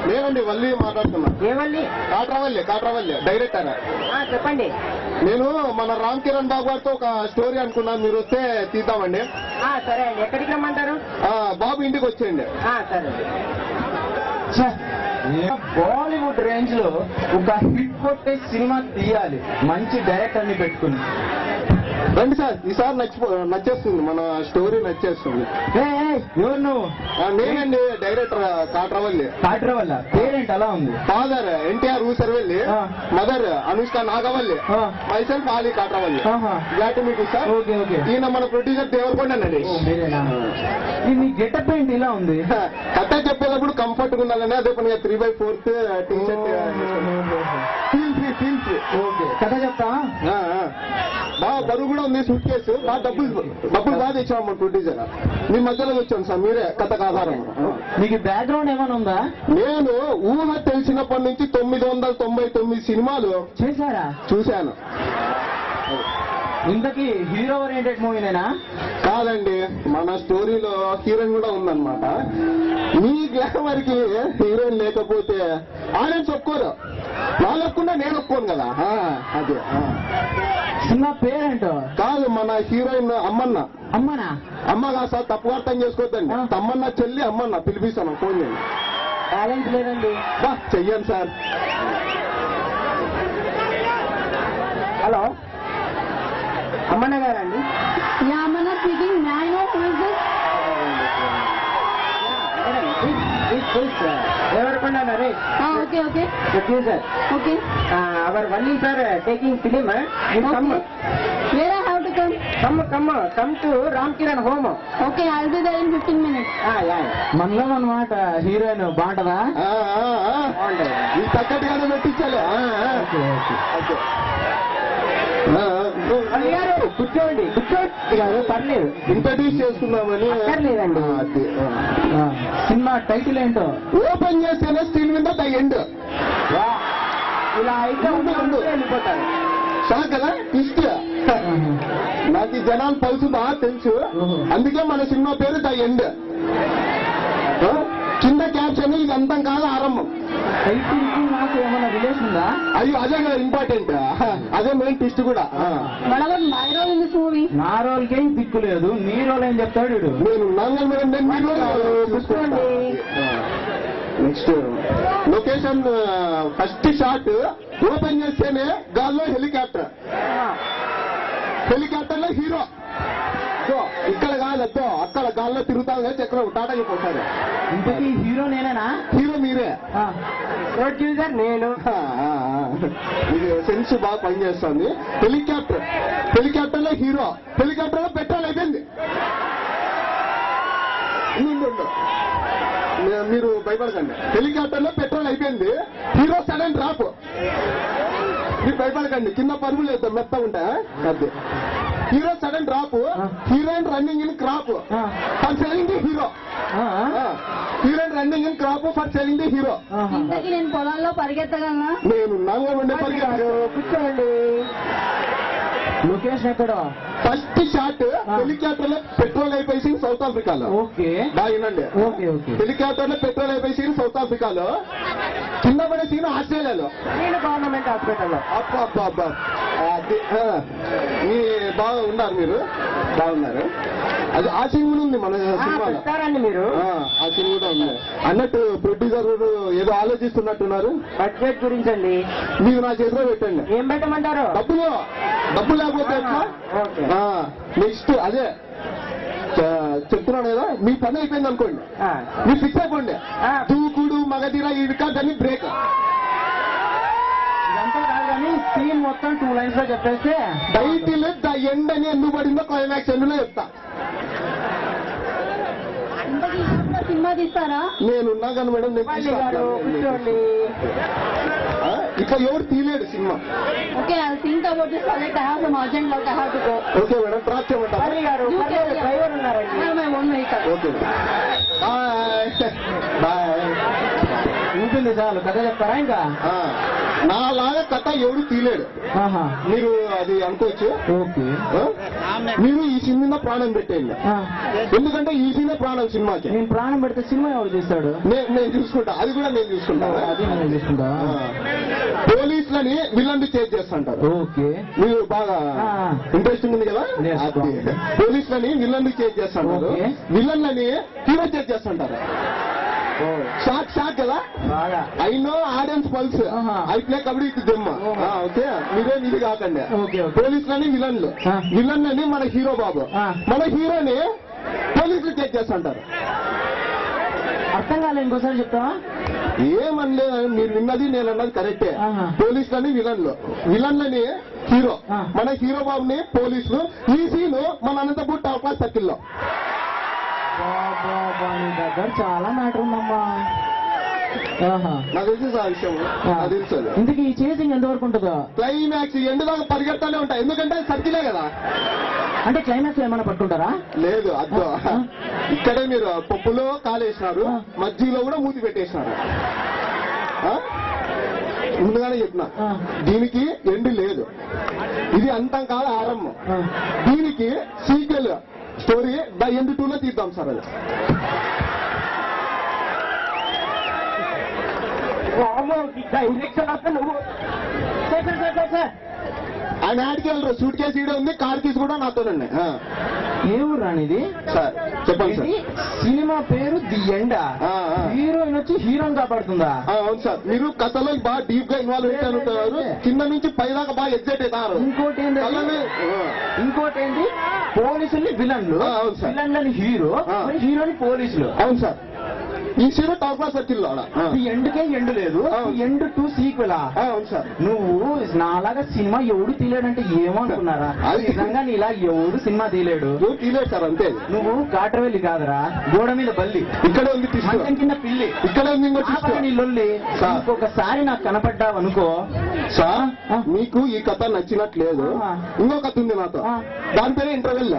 నేనండి వల్లి మాట్లాడుతున్నా. ఏ వల్లి? కాట్రావల్లి డైరెక్టర్. చెప్పండి. నేను మన రామ్ కిరణ్ బాబు గారితో ఒక స్టోరీ అనుకున్నాను, మీరు వస్తే తీద్దామండి. సరే అండి. ఎక్కడికి రమ్మంటారు? బాబు ఇంటికి వచ్చేయండి. సరే. బాలీవుడ్ రేంజ్ లో ఒక హిట్ కొట్టే సినిమా తీయాలి, మంచి డైరెక్టర్ ని పెట్టుకుని. రండి సార్, ఈసారి నచ్చేస్తుంది, మన స్టోరీ నచ్చేస్తుంది. ఎవరు నువ్వు? నేనండి డైరెక్టర్ కాట్రావల్లి. కాట్రావల్ల పేరెంట్ అలా ఉంది. ఫాదర్ ఎన్టీఆర్ ఊసరవెల్లి, మదర్ అనుష్క నాగవల్లి, మైసెల్ఫ్ ఆలీ కాట్రావల్లి. గ్లాడ్ మీకు సార్. Okay okay. ఈయన మన ప్రొడ్యూసర్ దేవరకొండనండి. నీ గెటప్ ఏంటి ఇలా ఉంది? కథ చెప్పేటప్పుడు కంఫర్ట్ గా ఉండాలని అదే పని 3/4 T shirt. Feel free. Okay. కథ చెప్తా. బాగా బరువు కూడా ఉంది, సూట్ కేసు. బాగా డబ్బులు బాగా తెచ్చాము మన ప్రొడ్యూసర్. మీ మధ్యలో వచ్చాను సార్, మీరే కథకు ఆధారం. మీకు బ్యాక్గ్రౌండ్ ఏమైనా ఉందా? నేను ఊహ తెలిసినప్పటి నుంచి 999 సినిమాలు చేశారా? చూశాను. ఇంతకీ హీరో ఓరియంటెడ్ మూవీనేనా? కాదండి, మన స్టోరీలో హీరోయిన్ కూడా ఉందన్నమాట. మీ గ్లామర్ కి హీరోయిన్ లేకపోతే ఆడియన్స్ ఒప్పుకోరు, వాళ్ళు ఒప్పుకున్నా నేను ఒప్పుకోను కదా. అదే సినిమా పేరేంటో? కాదు, మన హీరోయిన్ అమ్మన్న. అమ్మనా? అమ్మ కాదు సార్, తప్పుగా అర్థం చేసుకోవద్దండి. తమ్మన్న చెల్లి అమ్మన్న, పిలిపిస్తాను, ఫోన్ చేయండి. టాలెంట్ లేదండి. చెయ్యండి సార్. హలో, అమ్మన్న గారండి? Ammanna speaking. Devarakonda Naresh. Okay okay. Producer. Okay. Our Valli sir taking film. Where I have to come? Come to Ram Kiran home. Okay, I'll be there in 15 minutes. మనలో అన్నమాట హీరోయిన్ బాగుంటదా? ఈ తగ్గట్టుగానే పెట్టించాలి. కూర్చోండి కాదు, పర్లేదు, ఇంట్రడ్యూస్ చేసుకుందామని. లేదండి. సినిమా టైటిల్ ఏంటో? ఓపెన్ చేస్తేనే స్టీల్ మీద ద ఎండ్. ఇలా అయితే వెళ్ళిపోతారు. షాక్ కదా, ట్విస్ట్. నాకు ఈ జనాలు పలుసుందా తెలుసు, అందుకే మన సినిమా పేరు ద ఎండ్. కింద క్యాప్షన్ ఇది అంతం కాదు ఆరంభం. టైటిల్ కి నాకు ఏమైనా రిలేషన్ ఉందా? అయ్యో అదే కదా ఇంపార్టెంట్, అదే మెయిన్ ట్విస్ట్ కూడా. What about my role in this movie? నా రోల్కేం దిక్కు లేదు, నీ రోల్ ఏం చెప్తాడు వీడు. నేను next location first shot open చేస్తేనే గాల్లో హెలికాప్టర్ లో హీరో. ఇక్కడ కాదు, అక్కడ గాల్లో తిరుగుతాను కదా, చక్రం టాటా చెప్పారు. ఇంతకీ హీరో నేనేనా? హీరో మీరే. ప్రొడ్యూసర్ నేను. ఇది సెన్స్ బాగా పనిచేస్తుంది. హెలికాప్టర్ లో హీరో, హెలికాప్టర్ లో పెట్రోల్ అయిపోయింది. మీరు భయపడకండి, హెలికాప్టర్ లో పెట్రోల్ అయిపోయింది. Hero sudden drop. మీరు భయపడకండి, కింద పరుగులు వేద్దాం మెత్తగా ఉంటాయా. అదే hero sudden drop, heroine running in crop for selling the hero. Heroine running in crop for selling the hero. ఇంతకీ నేను పొలాల్లో పరిగెత్తగలనా? నేను నాగా ఉండే పరిగెత్తాను. కూర్చోండి. లొకేషన్ ఎక్కడ? ఫస్ట్ షాట్ హెలికాప్టర్ లో పెట్రోల్ అయిపోయి సౌత్ ఆఫ్రికాలో. ఓకే బాగుందండి. హెలికాప్టర్ లో పెట్రోల్ అయిపోయి సౌత్ ఆఫ్రికాలో. కింద పడే సీన్ ఆస్ట్రేలియాలో. నేను గవర్నమెంట్ హాస్పిటల్లో. అబ్బా మీ బాగా ఉన్నారు, మీరు బాగున్నారు. అది ఆ సీన్ కూడా ఉంది మన సినిమాలో. మీరు ఆ సీన్ కూడా ఉంది. అన్నట్టు ప్రొడ్యూసర్ ఏదో ఆలోచిస్తున్నట్టున్నారు. బడ్జెట్ గురించి అండి. మీరు నా చేతిలో పెట్టండి. ఏం పెట్టమంటారు? డబ్బు లేకపోతే ఎట్లా? నెక్స్ట్ అదే చెప్తున్నాను కదా, మీ పని అయిపోయింది అనుకోండి, మీరు ఫిక్స్ అయిపోండి. దూకుడు మగధీర ఇదికా దాన్ని బ్రేక్. ఇదంతా కాదు కానీ సీన్ మొత్తం 2 lines లో చెప్పేస్తే టైటిల్ ద ఎండ్ అని ఎందుకు పడిందో క్లైమాక్స్ ఎండ్ లో చెప్తా. సినిమా తీస్తారా? నేనున్నా కానీ మేడం, కూర్చోండి. ఇట్లా ఎవరు తీయలేడు సినిమా. Okay, I'll think about this project. I have some urgent work. I have to go. Okay madam, drop చేయమంటారా? డ్రైవర్ ఉన్నారండి. I have my own vehicle. Okay bye. ఉంటుంది చాలు. కథ చెప్తారా ఇంకా? నాలాగా కథ ఎవడు తీలేడు. ఆహా. మీరు అది అనుకోవచ్చు. ఓకే. ఆ? మీరు ఈ సినిమా ప్రాణం పెట్టేయండి. ఆ. ఎందుకంటే ఈ సినిమా ప్రాణం సినిమాకి. నేను ప్రాణం పెడితే సినిమా ఎవరు చూస్తాడు? నేను చూసుకుంటా, అది కూడా నేను చూసుకుంటా. అది నేను చూసుకుంటా. పోలీసులని విలన్లు చేజ్ చేస్తుంటారు. ఓకే. మీరు బాగా ఆ. ఇంట్రెస్టింగ్ ఉంది కదా. Yes, అది. పోలీసులని విలన్లు చేజ్ చేస్తుంటారు, Okay. విలన్లని హీరో చేజ్ చేస్తుంటారు. షాక్ షాక్ కదా. బాగా. I know audience pulse. ఆహా. ఐ ప్లే కబడ్డీ ఇది దెమ్మ. ఓకే, మీరేం ఇది కాకండి. Okay, okay. పోలీసులని విలన్లు, ఆ. విలన్లని మన హీరో బాబు, ఆ. మన హీరోని పోలీసులు చేజ్ చేస్తుంటారు. అర్థం కాలేదు, ఇంకోసారి చెప్తావా? ఏమనలేదు, మీరు విన్నది నేను అన్నది కరెక్టే. ఆహా. పోలీసులని విలన్లు, విలన్లని హీరో, ఆ. మన హీరో బాబుని పోలీసులు. ఈ సీన్ మన అనంతపూర్ టాప్ క్లాస్ సర్కిల్లో. బాబా, నీ దగ్గర చాలా మ్యాటర్ ఉందమ్మా. ఆహా. నాకు తెలిసి ఆ విషయం నాకు తెలుసు. అది ఇంతకీ ఈ చేసింగ్ ఎంతవరకు ఉంటుందో? క్లైమాక్స్ ఎండ్ దాకా పరిగెడతానే ఉంటాయి, ఎందుకంటే సర్కిలే కదా. అంటే క్లైమాక్స్ ఏమైనా పట్టుకుంటారా? లేదు, అద్దో ఇక్కడే మీరు పప్పులో కాలేసినారు, ఆ. మజ్జిగలో కూడా మూతి పెట్టేసినారు. ఆ? ముందుగానే చెప్పిన ఆ. దీనికి ఎండ్ లేదు, ఇది అంతం కాదు ఆరంభం. ఆ. దీనికి సీక్వెల్ స్టోరీ ద ఎండ్ 2 లో తీద్దాం సార్. అది డైరెక్షన్ అసలు నువ్వు. Sir, sir, sir, sir, sir. ఆయన యాడ్కి వెళ్ళరు, సూట్ కేసు ఈడే ఉంది, కార్ కీస్ కూడా నాతోనండి. ఏ ఊరు రానిది? సార్ చెప్పండి సార్. ఇది సినిమా పేరు ది ఎండ్. ఆ, ఆ. హీరోయిన్ వచ్చి హీరోని కాపాడుతుందా? అవును సార్, మీరు కథలో బాగా డీప్ గా ఇన్వాల్వ్ అవుతారు, కింద నుంచి పై దాకా బాగా ఎగ్జైట్ అవుతారు. ఇంకోటి ఏంటి? కథని, ఇంకోటి ఏంటి? పోలీసుల్ని విలన్లు, ఆ, అవును సార్. విలన్లని హీరో, ఆ. మరి హీరోని పోలీసులు. అవును సార్, ఈ సీన్ టాప్ క్లాస్ సర్కిల్లో. ఈ ఎండ్కే ఎండ్ లేదు, ఆ. ఎండ్ 2 సీక్వెలా? అవును సార్. నువ్వు నాలాగా సినిమా ఎవడు తీలేడంటే ఏమో అనుకున్నారా? అది- నిజంగా నీలా ఎవడు సినిమా తీలేడు. నువ్వు తీలేదు సార్, అంతే. నువ్వు కాట్రవెల్లి కాదురా, గోడ మీద బల్లి, ఇక్కడే ఉంది twist. మంచం కింద పిల్లి. ఇక్కడే ఉంది ఇంకో twist. ఆపరా నీ లొల్లి. సార్. ఇంకొకసారి నాకు కనపడ్డావు అనుకో. సార్ ఆ. మీకు ఈ కథ నచ్చినట్లేదు, ఆ. ఇంకో కథ ఉంది నాతో, ఆ. దాని పేరే ఇంటర్వెల్.